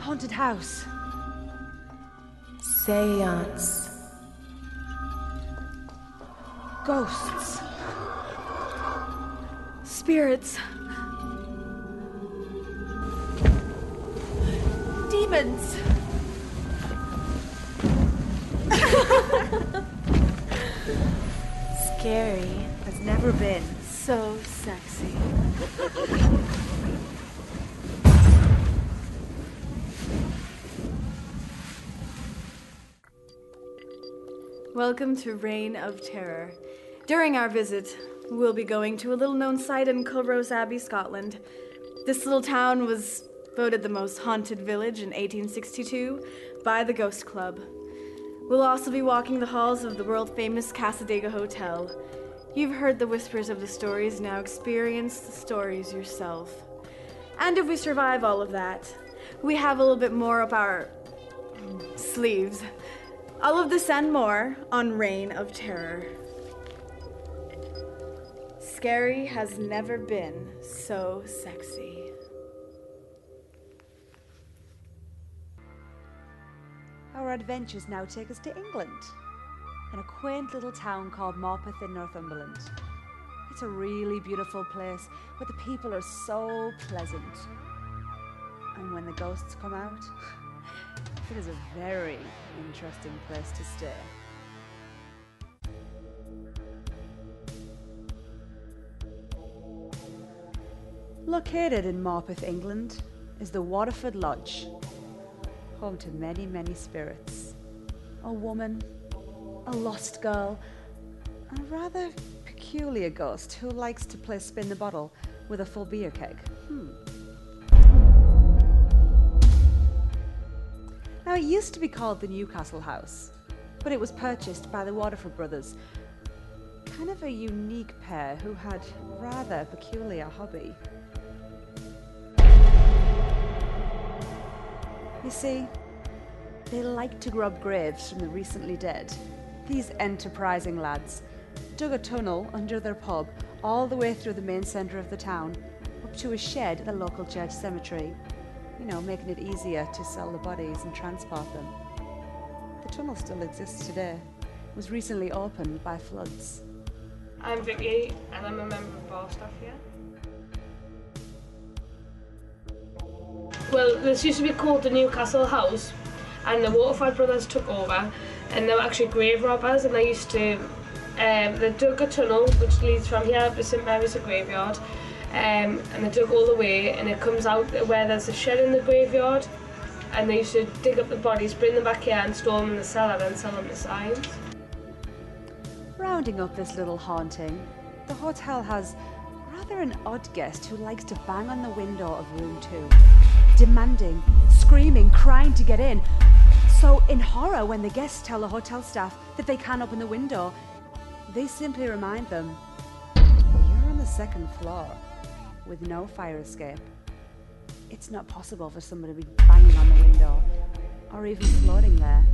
Haunted house. Seance. Ghosts. Spirits. Demons. Scary Has never been so sexy. Welcome to Raine of Terror. During our visit, we'll be going to a little-known site in Culrose Abbey, Scotland. This little town was voted the most haunted village in 1862 by the Ghost Club. We'll also be walking the halls of the world-famous Casadega Hotel. You've heard the whispers of the stories, now experience the stories yourself. And if we survive all of that, we have a little bit more up our sleeves. All of this and more on Raine of Terror. Scary has never been so sexy. Our adventures now take us to England, in a quaint little town called Morpeth in Northumberland. It's a really beautiful place where the people are so pleasant. And when the ghosts come out, it is a very interesting place to stay. Located in Morpeth, England, is the Waterford Lodge, home to many, many spirits. A woman, a lost girl, and a rather peculiar ghost who likes to play spin the bottle with a full beer keg. Now, it used to be called the Newcastle House, but it was purchased by the Waterford brothers, kind of a unique pair who had a rather peculiar hobby. You see, they liked to grub graves from the recently dead. These enterprising lads dug a tunnel under their pub all the way through the main centre of the town, up to a shed at the local church cemetery, you know, making it easier to sell the bodies and transport them. The tunnel still exists today. It was recently opened by floods. I'm Vicky and I'm a member of bar staff here. Well, this used to be called the Newcastle House, and the Waterford brothers took over, and they were actually grave robbers, and they used to, they dug a tunnel which leads from here to St Mary's graveyard, and they dug all the way, and it comes out where there's a shed in the graveyard, and they used to dig up the bodies, bring them back here and store them in the cellar, then sell them to signs. Rounding up this little haunting, the hotel has rather an odd guest who likes to bang on the window of room 2. Demanding, screaming, crying to get in. So in horror, when the guests tell the hotel staff that they can't open the window, they simply remind them, you're on the 2nd floor with no fire escape. It's not possible for somebody to be banging on the window or even floating there.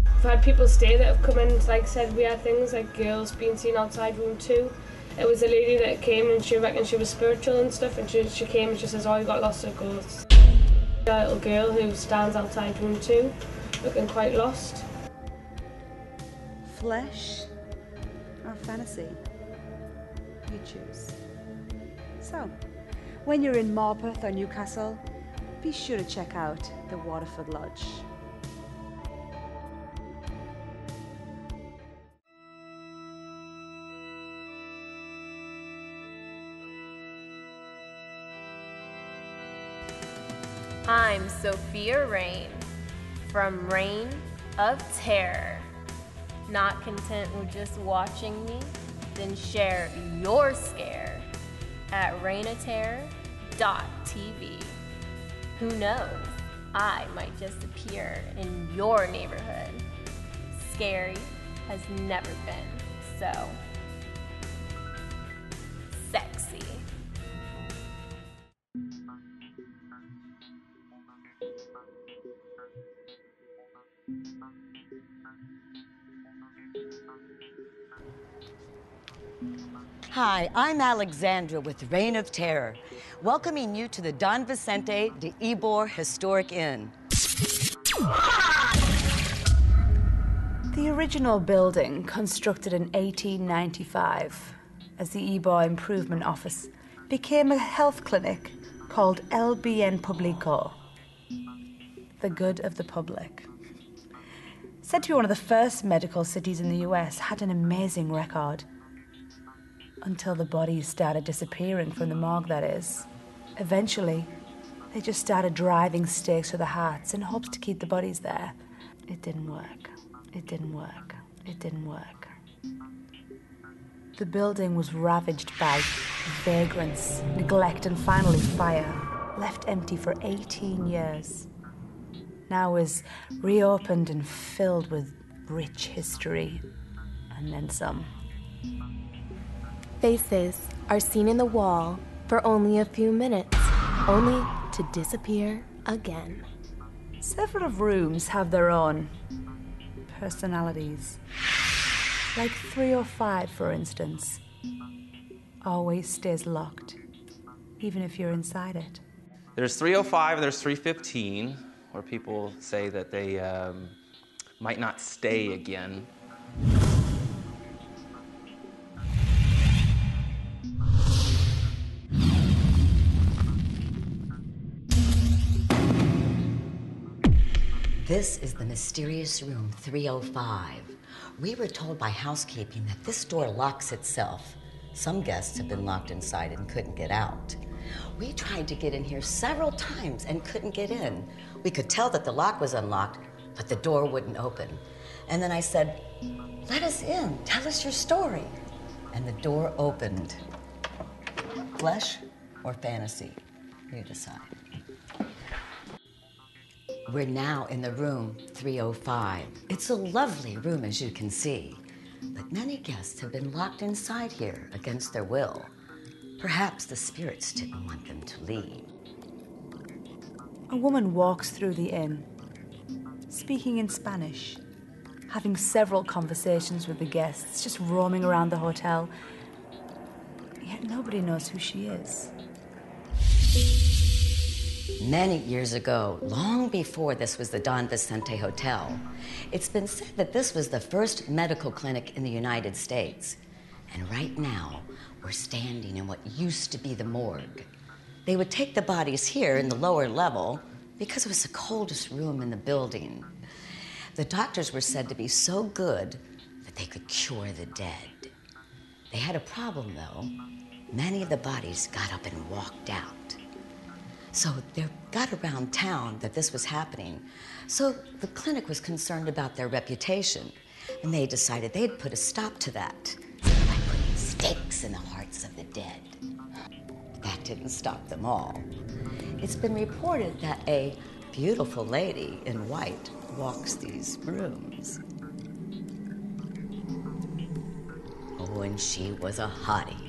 I've had people stay that have come in and said weird things, like girls being seen outside room 2. It was a lady that came and she reckoned she was spiritual and stuff, and she came and she says, oh, you got lost of ghosts. A little girl who stands outside room 2, looking quite lost. Flesh or fantasy? You choose. So, when you're in Morpeth or Newcastle, be sure to check out the Waterford Lodge. I'm Sophia Raine from Raine of Terror. Not content with just watching me? Then share your scare at raineofterror.tv. Who knows? I might just appear in your neighborhood. Scary has never been so sexy. Hi, I'm Alexandra with Raine of Terror, welcoming you to the Don Vicente de Ybor Historic Inn. The original building, constructed in 1895 as the Ybor Improvement Office, became a health clinic called El Bien Publico, the good of the public. Said to be one of the first medical cities in the US, had an amazing record. Until the bodies started disappearing from the morgue, that is. Eventually, they just started driving stakes through the hearts in hopes to keep the bodies there. It didn't work. It didn't work. It didn't work. The building was ravaged by vagrants, neglect, and finally fire, left empty for 18 years. Now is reopened and filled with rich history, and then some. Faces are seen in the wall for only a few minutes, only to disappear again. Several rooms have their own personalities. Like 305, for instance. Always stays locked, even if you're inside it. There's 305 and there's 315, where people say that they might not stay again. This is the mysterious room 305. We were told by housekeeping that this door locks itself. Some guests have been locked inside and couldn't get out. We tried to get in here several times and couldn't get in. We could tell that the lock was unlocked, but the door wouldn't open. And then I said, "Let us in, tell us your story." And the door opened. Flesh or fantasy? You decide. We're now in the room 305. It's a lovely room, as you can see. But many guests have been locked inside here against their will. Perhaps the spirits didn't want them to leave. A woman walks through the inn, speaking in Spanish, having several conversations with the guests, just roaming around the hotel. Yet nobody knows who she is. Many years ago, long before this was the Don Vicente Hotel, it's been said that this was the first medical clinic in the United States. And right now, we're standing in what used to be the morgue. They would take the bodies here in the lower level because it was the coldest room in the building. The doctors were said to be so good that they could cure the dead. They had a problem, though. Many of the bodies got up and walked out. So they got around town that this was happening. So the clinic was concerned about their reputation, and they decided they'd put a stop to that by putting stakes in the hearts of the dead. That didn't stop them all. It's been reported that a beautiful lady in white walks these rooms. Oh, and she was a hottie.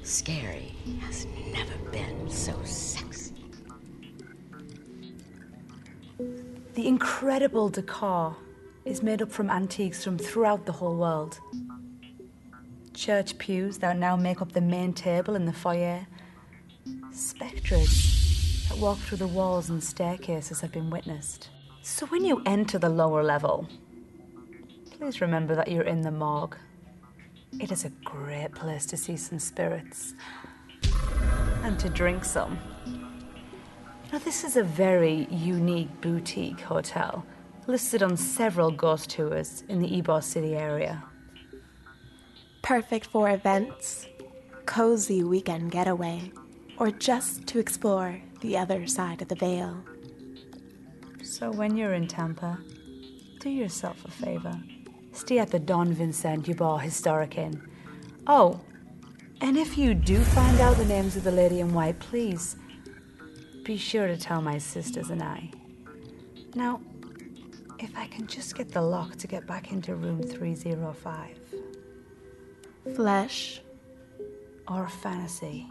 Scary has never been so sexy. The incredible decor is made up from antiques from throughout the whole world. Church pews that now make up the main table in the foyer. Spectres that walk through the walls and staircases have been witnessed. So when you enter the lower level, please remember that you're in the morgue. It is a great place to see some spirits and to drink some. Now, this is a very unique boutique hotel listed on several ghost tours in the Ybor City area. Perfect for events, cozy weekend getaway, or just to explore the other side of the veil. So when you're in Tampa, do yourself a favor. Stay at the Don Vicente Ybor Historic Inn. Oh, and if you do find out the names of the lady in white, please be sure to tell my sisters and I. Now, if I can just get the lock to get back into room 305. Flesh or fantasy,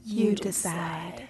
you decide.